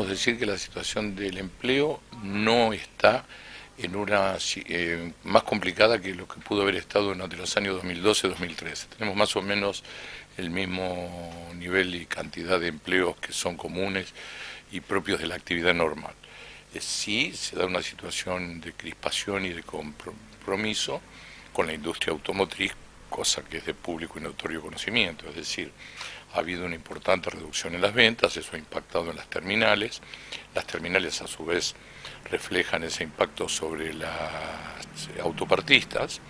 podríamos decir que la situación del empleo no está en una más complicada que lo que pudo haber estado durante los años 2012-2013. Tenemos más o menos el mismo nivel y cantidad de empleos que son comunes y propios de la actividad normal. Sí se da una situación de crispación y de compromiso con la industria automotriz, cosa que es de público y notorio conocimiento, es decir, ha habido una importante reducción en las ventas, eso ha impactado en las terminales a su vez reflejan ese impacto sobre las autopartistas,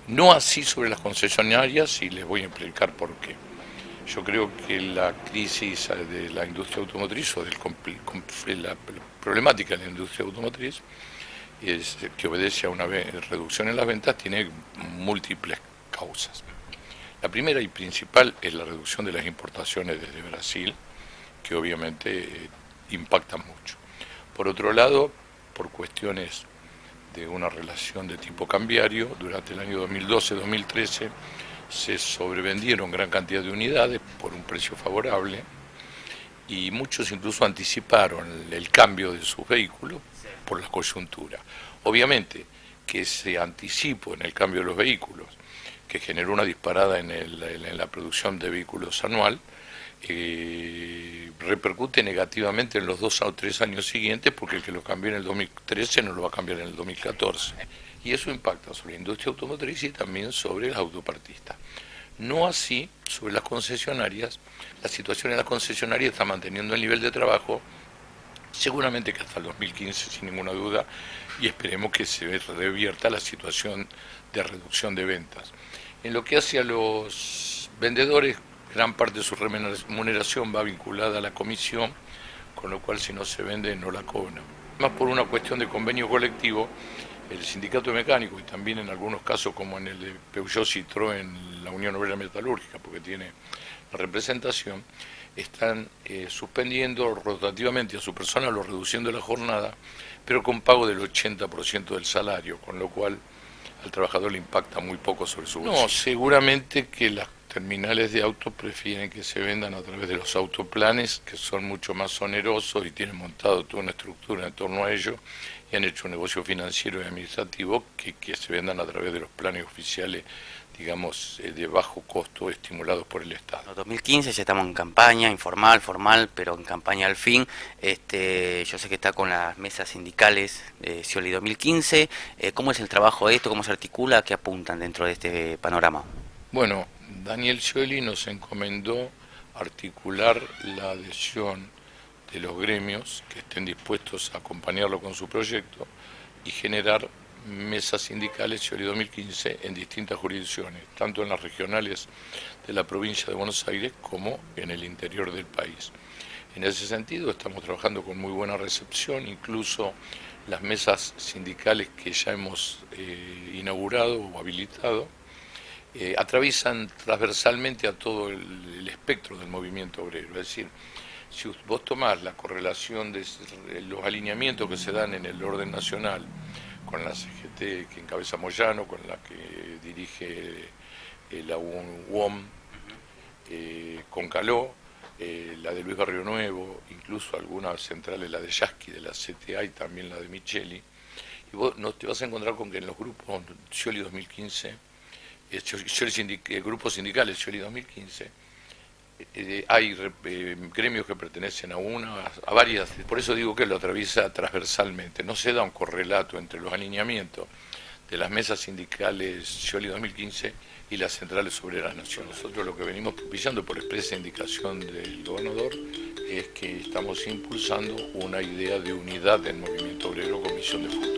no así sobre las concesionarias, y les voy a explicar por qué. Yo creo que la crisis de la industria automotriz o la problemática de la industria automotriz que obedece a una reducción en las ventas tiene múltiples causas. La primera y principal es la reducción de las importaciones desde Brasil, que obviamente impactan mucho. Por otro lado, por cuestiones de una relación de tipo cambiario, durante el año 2012-2013 se sobrevendieron gran cantidad de unidades por un precio favorable y muchos incluso anticiparon el cambio de sus vehículos por la coyuntura. Obviamente que ese anticipo en el cambio de los vehículos, que generó una disparada en la producción de vehículos anual, repercute negativamente en los 2 o 3 años siguientes, porque el que lo cambió en el 2013 no lo va a cambiar en el 2014. Y eso impacta sobre la industria automotriz y también sobre las autopartistas. No así sobre las concesionarias. La situación en las concesionarias está manteniendo el nivel de trabajo, seguramente que hasta el 2015, sin ninguna duda, y esperemos que se revierta la situación de reducción de ventas. En lo que hace a los vendedores, gran parte de su remuneración va vinculada a la comisión, con lo cual si no se vende no la cobran. Más por una cuestión de convenio colectivo, el sindicato de mecánicos y también en algunos casos como en el de Peugeot Citroën, la Unión Obrera Metalúrgica, porque tiene la representación, están suspendiendo rotativamente a su personal o reduciendo la jornada, pero con pago del 80% del salario, con lo cual al trabajador le impacta muy poco sobre su bolsillo. No, seguramente que las terminales de autos prefieren que se vendan a través de los autoplanes, que son mucho más onerosos y tienen montado toda una estructura en torno a ello, y han hecho un negocio financiero y administrativo que se vendan a través de los planes oficiales, digamos, de bajo costo, estimulados por el Estado. En 2015 ya estamos en campaña, informal, formal, pero en campaña al fin. Yo sé que está con las mesas sindicales de Scioli 2015. ¿Cómo es el trabajo de esto? ¿Cómo se articula? ¿Qué apuntan dentro de este panorama? Bueno, Daniel Scioli nos encomendó articular la adhesión de los gremios que estén dispuestos a acompañarlo con su proyecto y generar mesas sindicales Scioli 2015 en distintas jurisdicciones, tanto en las regionales de la provincia de Buenos Aires como en el interior del país. En ese sentido estamos trabajando con muy buena recepción, incluso las mesas sindicales que ya hemos inaugurado o habilitado atraviesan transversalmente a todo el espectro del movimiento obrero, es decir, si vos tomás la correlación de los alineamientos que se dan en el orden nacional con la CGT que encabeza Moyano, con la que dirige la UOM, con Caló, la de Luis Barrio Nuevo, incluso algunas centrales, la de Yasky, de la CTA y también la de Micheli, y vos no te vas a encontrar con que en los grupos Scioli 2015, grupos sindicales Scioli 2015, hay gremios que pertenecen a varias, por eso digo que lo atraviesa transversalmente, no se da un correlato entre los alineamientos de las mesas sindicales Scioli 2015 y las centrales obreras nacionales. Nosotros lo que venimos propiciando por expresa indicación del gobernador es que estamos impulsando una idea de unidad del movimiento obrero con visión de futuro.